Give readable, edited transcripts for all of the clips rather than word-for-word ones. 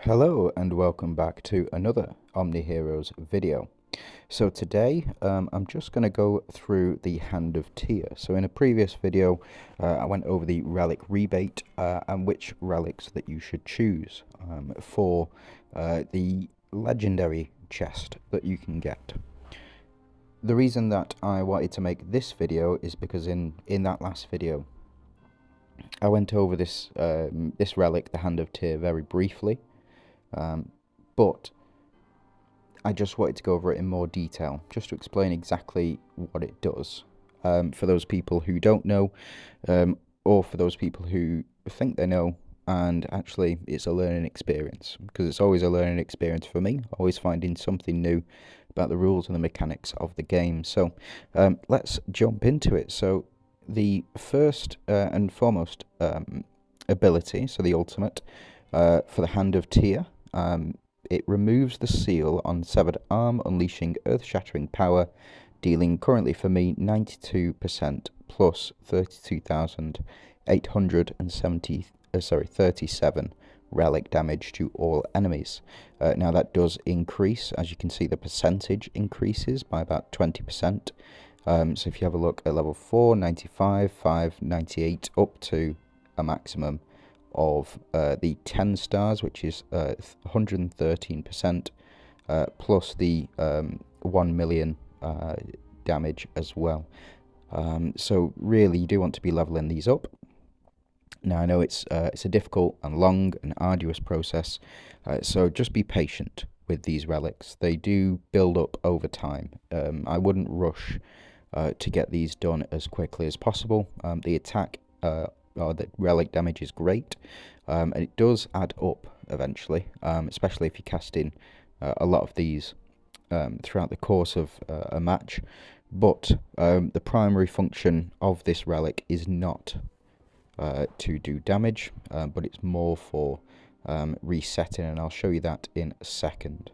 Hello and welcome back to another Omniheroes video. So today I'm just going to go through the Hand of Tyr. So in a previous video I went over the relic rebate and which relics that you should choose for the legendary chest that you can get. The reason that I wanted to make this video is because in that last video I went over this relic, the Hand of Tyr, very briefly. But I just wanted to go over it in more detail, just to explain exactly what it does. For those people who don't know, or for those people who think they know, and actually it's a learning experience, because it's always a learning experience for me, always finding something new about the rules and the mechanics of the game. So let's jump into it. So the first and foremost ability, so the ultimate, for the Hand of Tyr, it removes the seal on severed arm, unleashing earth-shattering power, dealing currently for me 92% plus 37 relic damage to all enemies. Now that does increase, as you can see, the percentage increases by about 20%. So if you have a look at level 4, 95, 5, 98, up to a maximum of the 10 stars, which is 113%, plus the 1 million damage as well. So really, you do want to be leveling these up. Now I know it's a difficult and long and arduous process, so just be patient with these relics. They do build up over time. I wouldn't rush to get these done as quickly as possible. The attack the relic damage is great, and it does add up eventually, especially if you're casting a lot of these throughout the course of a match. But the primary function of this relic is not to do damage, but it's more for resetting, and I'll show you that in a second.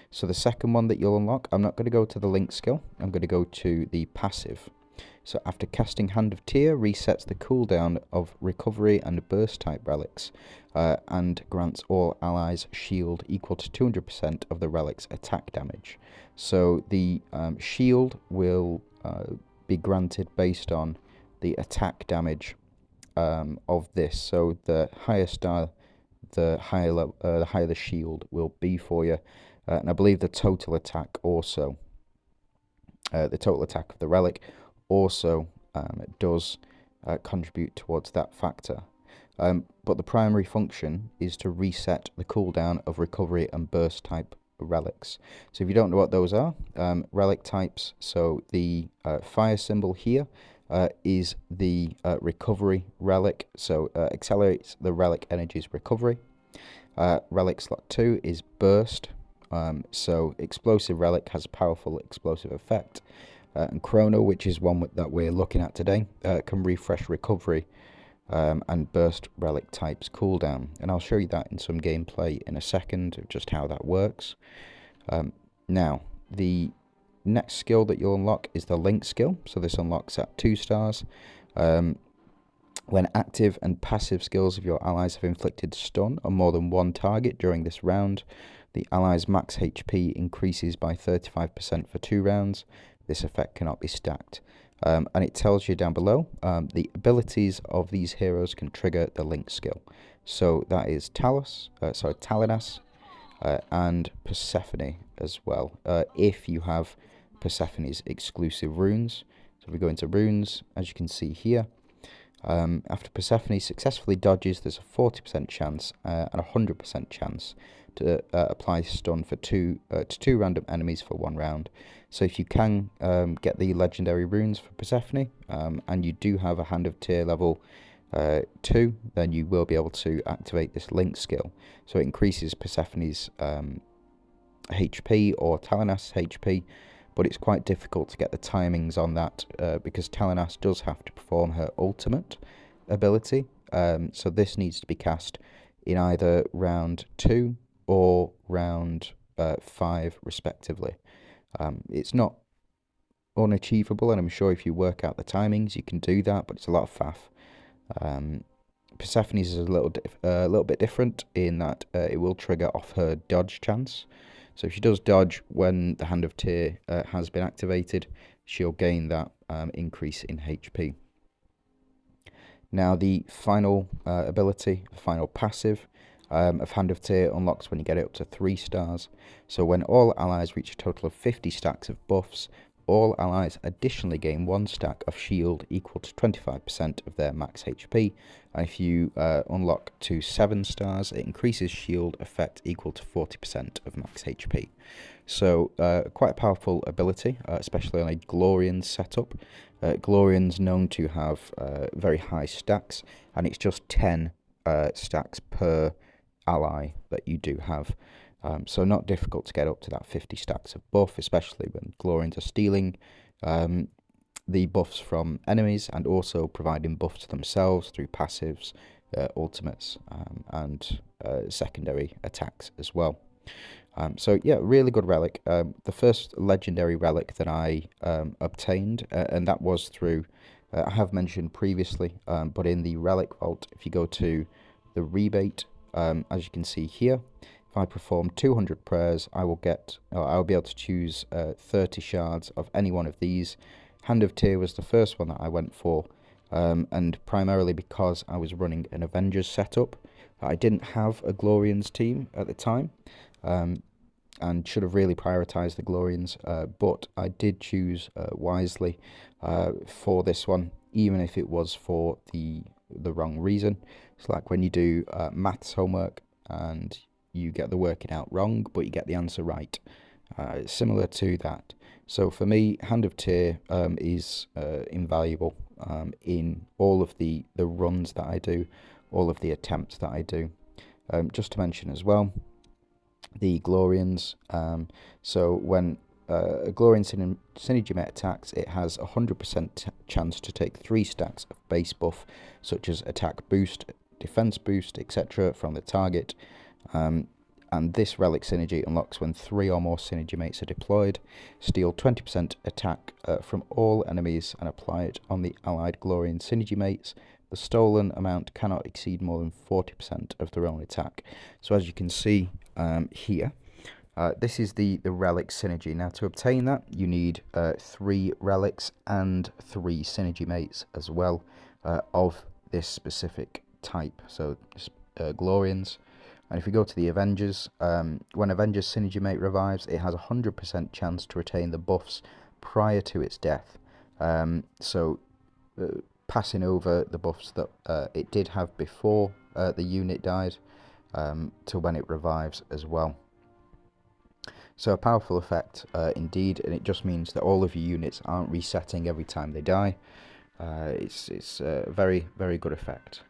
So the second one that you'll unlock, I'm not going to go to the link skill, I'm going to go to the passive. So after casting Hand of Tyr, resets the cooldown of recovery and burst type relics, and grants all allies shield equal to 200% of the relic's attack damage. So the shield will be granted based on the attack damage of this. So the higher star, the higher the shield will be for you, and I believe the total attack also, the total attack of the relic also does contribute towards that factor. But the primary function is to reset the cooldown of recovery and burst type relics. So if you don't know what those are, relic types, so the fire symbol here is the recovery relic, so accelerates the relic energy's recovery. Relic slot 2 is burst, so explosive relic has a powerful explosive effect. And Chrono, which is one that we're looking at today, can refresh recovery and burst relic types cooldown. And I'll show you that in some gameplay in a second, of just how that works. Now, the next skill that you'll unlock is the Link skill. So this unlocks at 2 stars. When active and passive skills of your allies have inflicted stun on more than one target during this round, the allies' max HP increases by 35% for 2 rounds. This effect cannot be stacked. And it tells you down below the abilities of these heroes can trigger the Link skill. So that is Talinas and Persephone as well, if you have Persephone's exclusive runes. So if we go into runes, as you can see here, after Persephone successfully dodges, there's a 40% chance and a 100% chance to apply stun for to two random enemies for 1 round. So if you can get the legendary runes for Persephone, and you do have a Hand of Tyr level 2, then you will be able to activate this Link skill. So it increases Persephone's HP or Talinas' HP, but it's quite difficult to get the timings on that because Talinas does have to perform her ultimate ability. So this needs to be cast in either round 2 or round 5 respectively. It's not unachievable, and I'm sure if you work out the timings you can do that, but it's a lot of faff. Persephone's is a little bit different in that it will trigger off her dodge chance. So if she does dodge when the Hand of Tyr has been activated, she'll gain that increase in HP. Now the final ability, the final passive of Hand of Tyr unlocks when you get it up to 3 stars. So when all allies reach a total of 50 stacks of buffs, all allies additionally gain 1 stack of shield equal to 25% of their max HP. And if you unlock to 7 stars, it increases shield effect equal to 40% of max HP. So quite a powerful ability, especially on a Glorian setup. Glorian's known to have very high stacks, and it's just 10 stacks per ally that you do have. So not difficult to get up to that 50 stacks of buff, especially when Glorians are stealing the buffs from enemies and also providing buffs to themselves through passives, ultimates, and secondary attacks as well. So yeah, really good relic. The first legendary relic that I obtained, and that was through, I have mentioned previously, but in the relic vault, if you go to the rebate, as you can see here, if I perform 200 prayers, I'll be able to choose 30 shards of any one of these. Hand of Tyr was the first one that I went for, and primarily because I was running an Avengers setup. I didn't have a Glorians team at the time, and should have really prioritized the Glorians, but I did choose wisely for this one, even if it was for the wrong reason. It's like when you do maths homework and you get the working out wrong, but you get the answer right. It's similar to that. So for me, Hand of Tyr is invaluable in all of the runs that I do, all of the attempts that I do. Just to mention as well, the Glorians. So when a Glorian synergy mate attacks, it has a 100% chance to take 3 stacks of base buff, such as attack boost, defense boost, etc. from the target. And this relic synergy unlocks when 3 or more synergy mates are deployed. Steal 20% attack from all enemies and apply it on the allied Glorian synergy mates. The stolen amount cannot exceed more than 40% of their own attack. So as you can see here, this is the relic synergy. Now to obtain that, you need 3 relics and 3 synergy mates as well of this specific type. So Glorians. And if we go to the Avengers, when Avengers synergy mate revives, it has a 100% chance to retain the buffs prior to its death. Passing over the buffs that it did have before the unit died to when it revives as well. So a powerful effect indeed, and it just means that all of your units aren't resetting every time they die. It's a very, very good effect.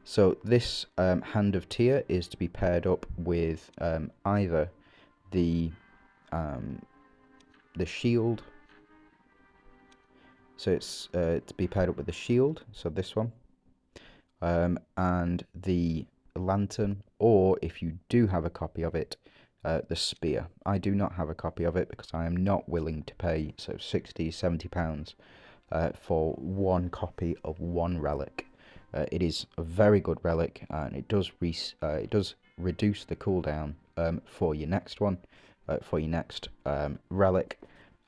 So this Hand of Tyr is to be paired up with either the shield. So it's to be paired up with the shield, so this one, and the lantern, or if you do have a copy of it, the spear. I do not have a copy of it because I am not willing to pay £60-70 for one copy of one relic. It is a very good relic, and it does reduce the cooldown for your next one, for your next relic.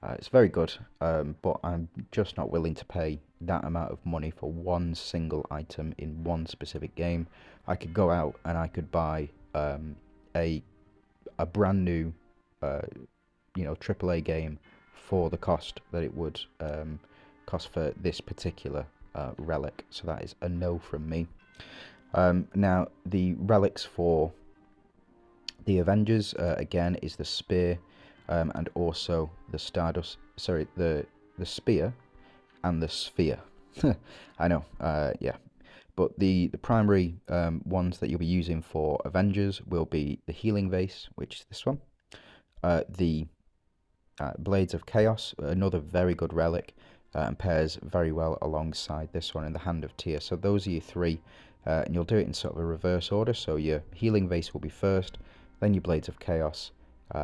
It's very good, but I'm just not willing to pay that amount of money for one single item in one specific game. I could go out and I could buy a brand new, AAA game for the cost that it would cost for this particular relic. So that is a no from me. Now the relics for the Avengers again is the spear, and also the Stardust. Sorry, the spear and the sphere. I know, yeah. But the primary ones that you'll be using for Avengers will be the Healing Vase, which is this one, the Blades of Chaos, another very good relic, and pairs very well alongside this one in the Hand of Tyr. So those are your 3, and you'll do it in sort of a reverse order. So your Healing Vase will be first, then your Blades of Chaos,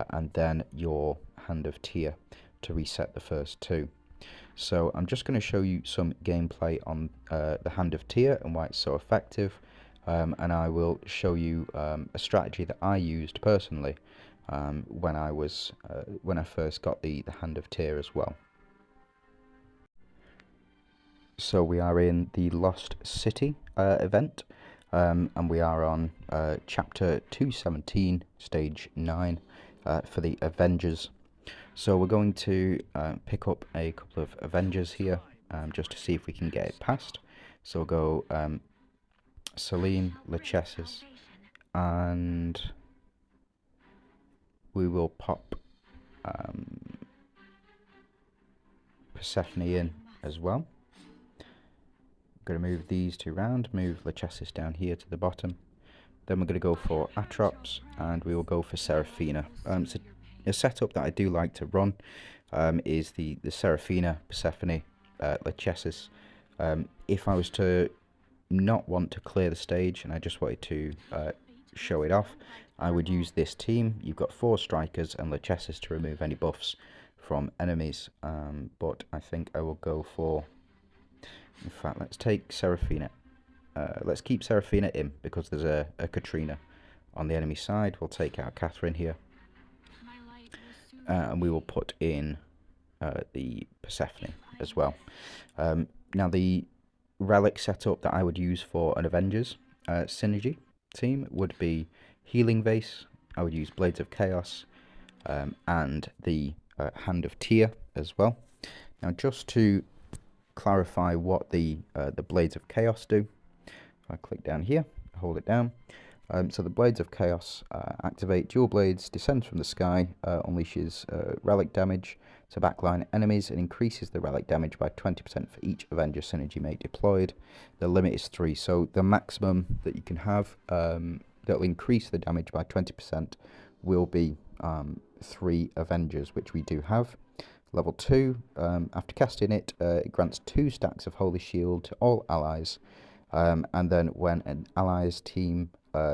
and then your Hand of Tyr to reset the first 2. So I'm just going to show you some gameplay on the Hand of Tyr and why it's so effective. and I will show you a strategy that I used personally when I first got the Hand of Tyr as well. So we are in the Lost City event, and we are on chapter 217, stage 9, for the Avengers. So we're going to pick up a couple of Avengers here, just to see if we can get it past. So we'll go Celine, Lachesis, and we will pop Persephone in as well. I'm going to move these two round, move Lachesis down here to the bottom. Then we're going to go for Atrops, and we will go for Seraphina. So a setup that I do like to run is the Seraphina, Persephone, Lachesis. If I was to not want to clear the stage and I just wanted to show it off, I would use this team. You've got 4 strikers and Lachesis to remove any buffs from enemies, but I think I will go for, in fact, let's take Seraphina. Let's keep Seraphina in because there's a Katrina on the enemy side. We'll take out Catherine here, and we will put in the Persephone as well. Now the relic setup that I would use for an Avengers synergy team would be Healing Vase. I would use Blades of Chaos and the Hand of Tyr as well. Now just to clarify what the Blades of Chaos do, if I click down here, hold it down. So the Blades of Chaos activate. Dual blades descends from the sky, unleashes relic damage to backline enemies, and increases the relic damage by 20% for each Avenger synergy mate deployed. The limit is 3, so the maximum that you can have that will increase the damage by 20% will be 3 Avengers, which we do have. Level 2, after casting it, it grants 2 stacks of Holy Shield to all allies, and then when an allies team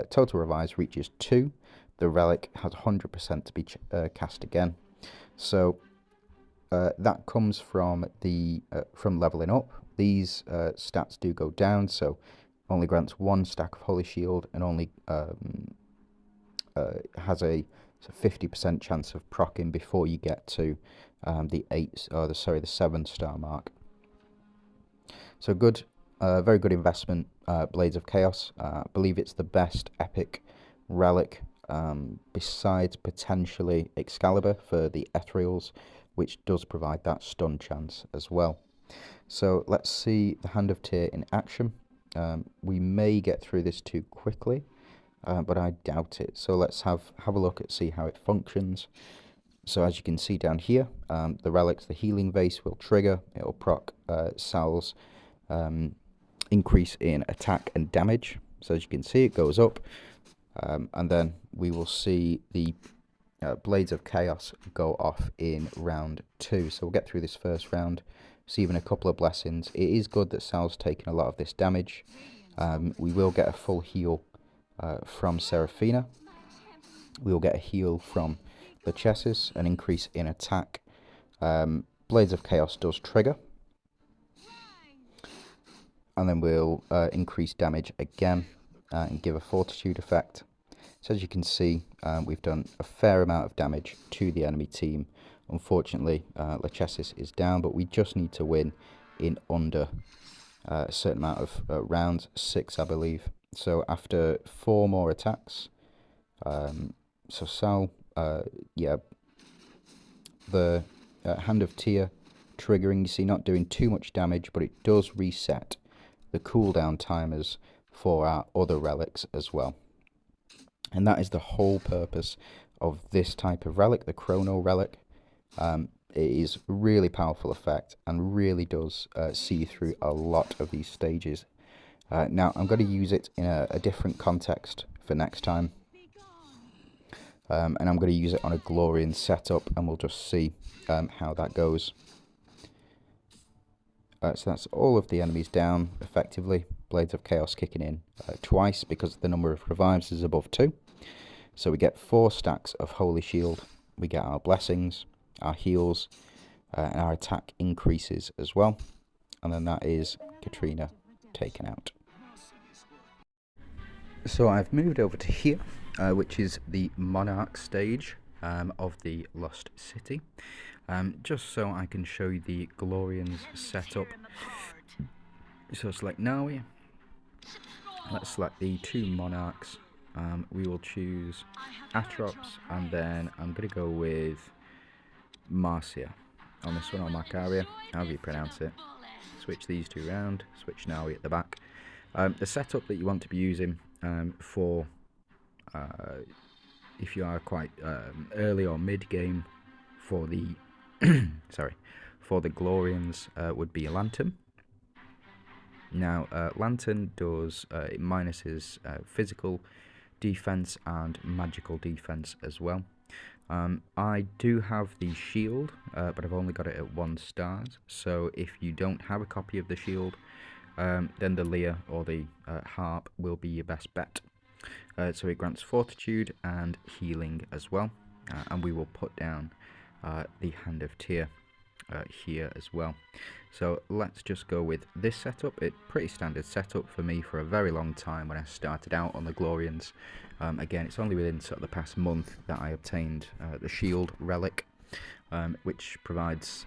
total revise reaches 2, the relic has 100% to be cast again. So that comes from from leveling up. These stats do go down, so only grants 1 stack of Holy Shield and only has a 50% chance of proccing before you get to the 7-star mark. So good, very good investment. Blades of Chaos. I believe it's the best epic relic, besides potentially Excalibur for the Ethereals, which does provide that stun chance as well. So let's see the Hand of Tyr in action. We may get through this too quickly, but I doubt it. So let's have a look at see how it functions. So as you can see down here, the relics, the Healing Vase will trigger. It will proc Sal's increase in attack and damage. So as you can see, it goes up, and then we will see the Blades of Chaos go off in round 2. So we'll get through this first round, receiving a couple of blessings. It is good that Sal's taken a lot of this damage. We will get a full heal from Seraphina. We will get a heal from Lachesis, an increase in attack. Blades of Chaos does trigger, and then we'll increase damage again and give a fortitude effect. So as you can see, we've done a fair amount of damage to the enemy team. Unfortunately, Lachesis is down, but we just need to win in under a certain amount of rounds, 6 I believe. So after 4 more attacks, so Sal, the Hand of Tyr triggering, you see, not doing too much damage, but it does reset the cooldown timers for our other relics as well. And that is the whole purpose of this type of relic, the Chrono Relic. It is a really powerful effect and really does see through a lot of these stages. Now, I'm going to use it in a different context for next time. And I'm going to use it on a Glorian setup, and we'll just see how that goes. So that's all of the enemies down, effectively. Blades of Chaos kicking in twice because the number of revives is above 2. So we get 4 stacks of Holy Shield. We get our blessings, our heals, and our attack increases as well. And then that is Katrina taken out. So I've moved over to here, which is the Monarch stage of the Lost City, just so I can show you the Glorians setup. So select Nawi, let's select the two Monarchs, we will choose Atrops, and then I'm going to go with Marcia on this one, or Marcaria, however you pronounce it. Switch these two around, switch Nawi at the back. The setup that you want to be using for if you are quite early or mid game for the sorry, for the Glorians would be a Lantern. Now Lantern does it minuses physical defense and magical defense as well. I do have the shield, but I've only got it at 1 star, so if you don't have a copy of the shield, then the lyre or the harp will be your best bet. So it grants fortitude and healing as well, and we will put down the Hand of Tyr here as well. So let's just go with this setup. It's pretty standard setup for me for a very long time when I started out on the Glorians. Again, it's only within sort of the past month that I obtained the shield relic, which provides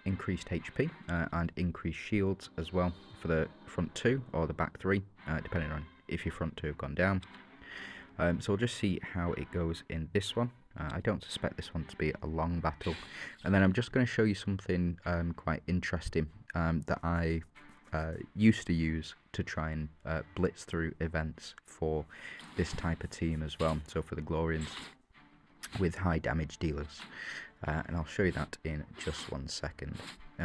increased HP and increased shields as well for the front 2 or the back 3, depending on if your front 2 have gone down. So we'll just see how it goes in this one. I don't suspect this one to be a long battle. And then I'm just going to show you something quite interesting that I used to use to try and blitz through events for this type of team as well. So for the Glorians with high damage dealers. And I'll show you that in just 1 second.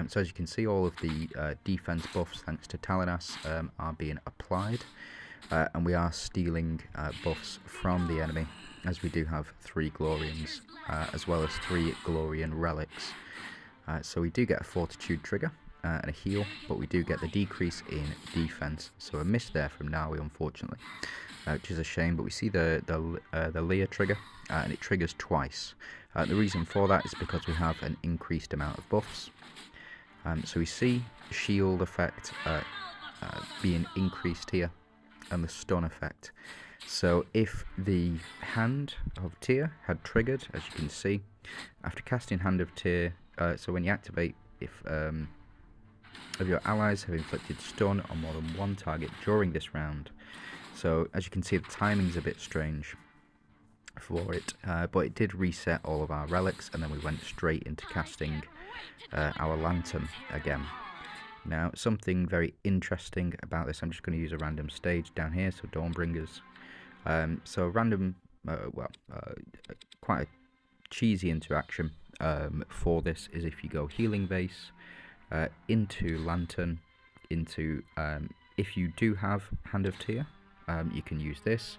So as you can see, all of the defense buffs, thanks to Talanas, are being applied. And we are stealing buffs from the enemy, as we do have 3 Glorians, as well as 3 Glorian relics. So we do get a fortitude trigger and a heal, but we do get the decrease in defense. So a miss there from Nawi, unfortunately, which is a shame. But we see the lyre trigger, and it triggers twice. The reason for that is because we have an increased amount of buffs. So we see shield effect being increased here, and the stun effect. So if the Hand of Tyr had triggered, as you can see, after casting Hand of Tyr, so when you activate, if of your allies have inflicted stun on more than 1 target during this round. So as you can see, the timing's a bit strange for it, but it did reset all of our relics, and then we went straight into casting our Lantern again. Now, something very interesting about this, I'm just going to use a random stage down here, so Dawnbringers. So random, quite a cheesy interaction for this is if you go Healing Vase, into Lantern, into, if you do have Hand of Tyr, you can use this,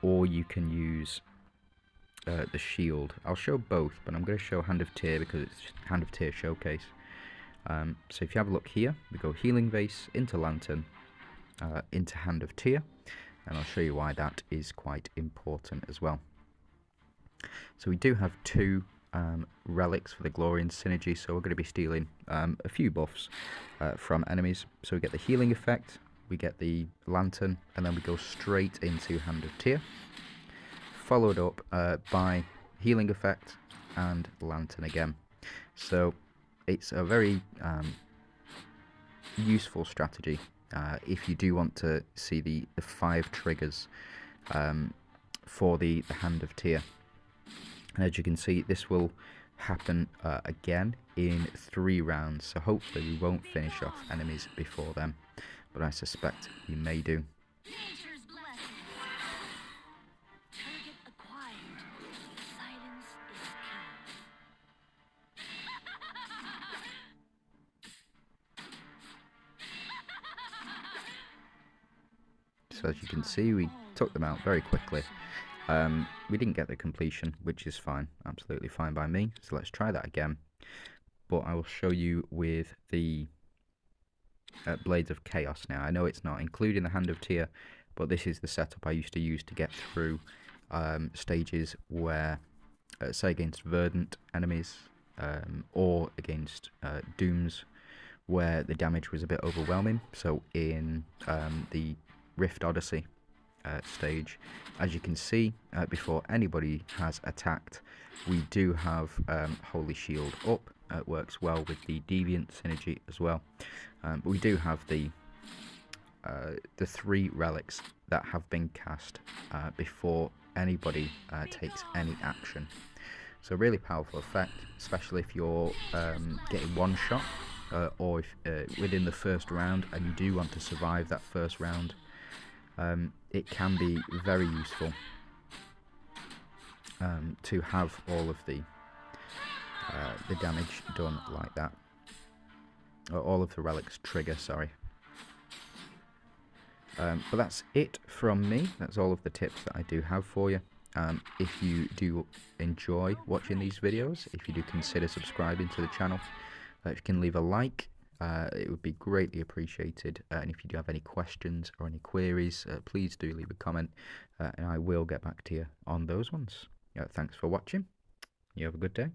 or you can use the shield. I'll show both, but I'm going to show Hand of Tyr because it's Hand of Tyr Showcase. So if you have a look here, we go Healing Vase, into Lantern, into Hand of Tyr, and I'll show you why that is quite important as well. So we do have 2 relics for the Glorian synergy, so we're going to be stealing a few buffs from enemies. So we get the healing effect, we get the Lantern, and then we go straight into Hand of Tyr, followed up by healing effect and Lantern again. So it's a very useful strategy if you do want to see the 5 triggers for the Hand of Tyr. And as you can see, this will happen again in 3 rounds, so hopefully we won't finish off enemies before then, but I suspect we may do. So as you can see, we took them out very quickly. We didn't get the completion, which is fine, absolutely fine by me. So let's try that again. But I will show you with the Blades of Chaos now. I know it's not including the Hand of Tyr, but this is the setup I used to use to get through stages where, say against Verdant enemies, or against Dooms, where the damage was a bit overwhelming. So in the Rift Odyssey, stage. As you can see, before anybody has attacked, we do have Holy Shield up. It works well with the Deviant synergy as well. But we do have the 3 relics that have been cast before anybody takes any action. So really powerful effect, especially if you're getting one shot or if within the first round and you do want to survive that first round. It can be very useful to have all of the damage done like that. Or all of the relics trigger, sorry. But that's it from me. That's all of the tips that I do have for you. If you do enjoy watching these videos, if you do consider subscribing to the channel, if you can leave a like, it would be greatly appreciated. And if you do have any questions or any queries, please do leave a comment, and I will get back to you on those ones. Thanks for watching. You have a good day.